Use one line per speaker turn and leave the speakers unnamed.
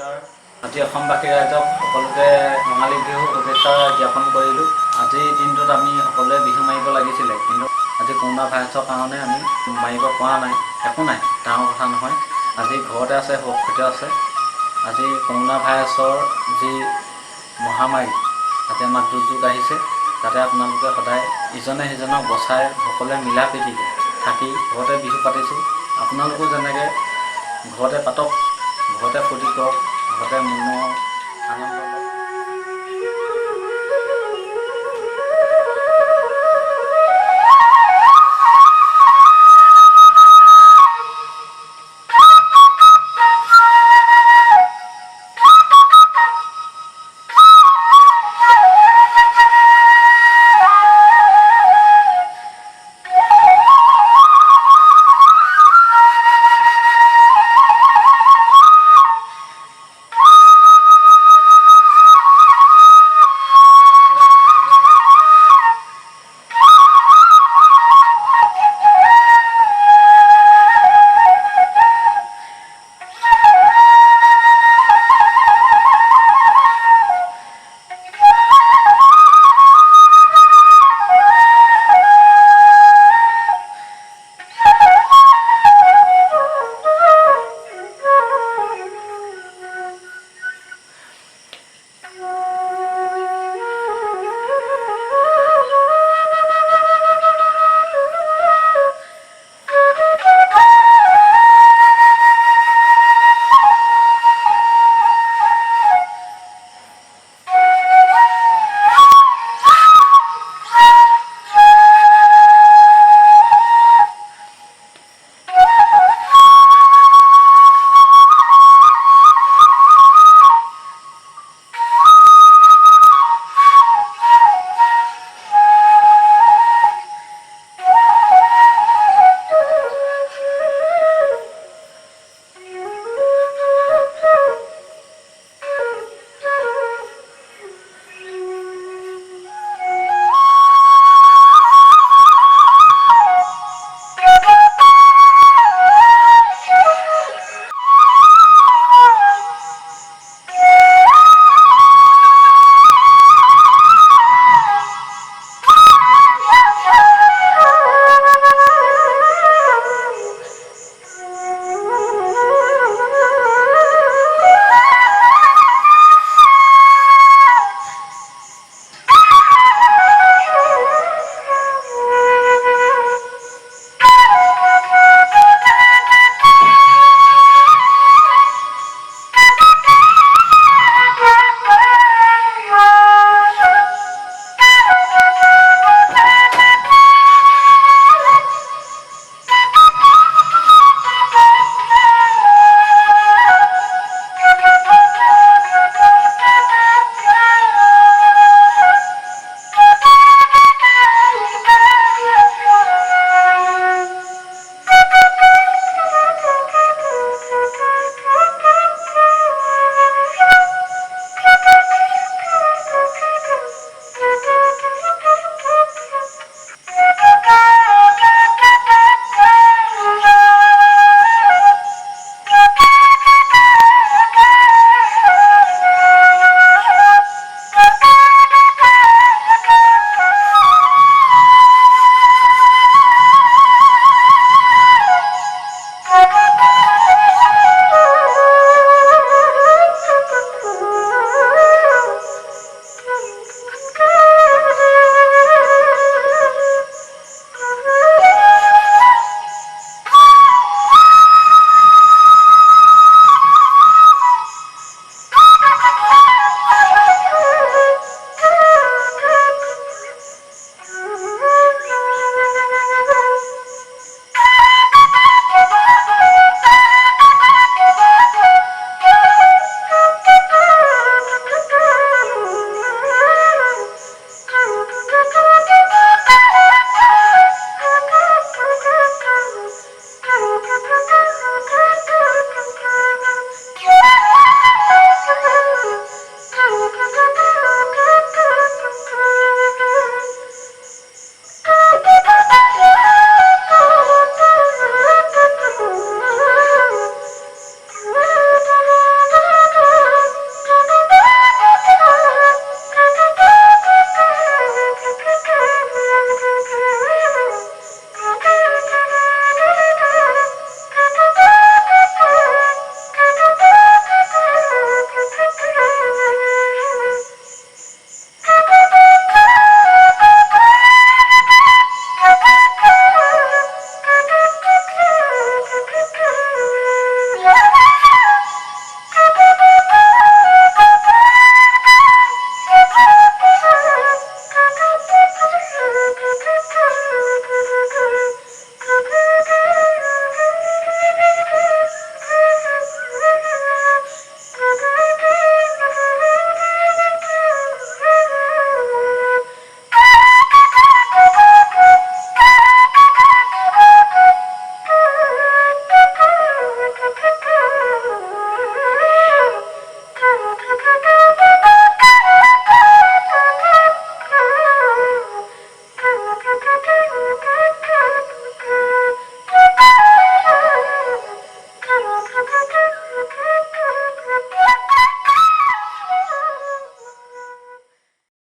নমস্কাৰ। আজি অসমবাসী ৰাইজক সকলোকে ৰঙালী বিহু শুভেচ্ছা জ্ঞাপন কৰিলোঁ। আজিৰ দিনটোত আমি সকলোৱে বিহু মাৰিব লাগিছিলে, কিন্তু আজি কৰোণা ভাইৰাছৰ কাৰণে আমি মাৰিব পৰা নাই। একো নাই, ডাঙৰ কথা নহয়। আজি ঘৰতে আছে, সুৰক্ষিত আছে। আজি কৰোণা ভাইৰাছৰ যি মহামাৰী, তাতে আমাক দুৰ্যোগ আহিছে। তাতে আপোনালোকে সদায় ইজনে সিজনক বচাই সকলোৱে মিলা প্ৰীতিকৈ থাকি ঘৰতে বিহু পাতিছোঁ। আপোনালোকেও যেনেকৈ ঘৰতে পাতক, ঘৰতে ফূৰ্তি কৰক, ঘৰতে মনৰ আনন্দ লওক।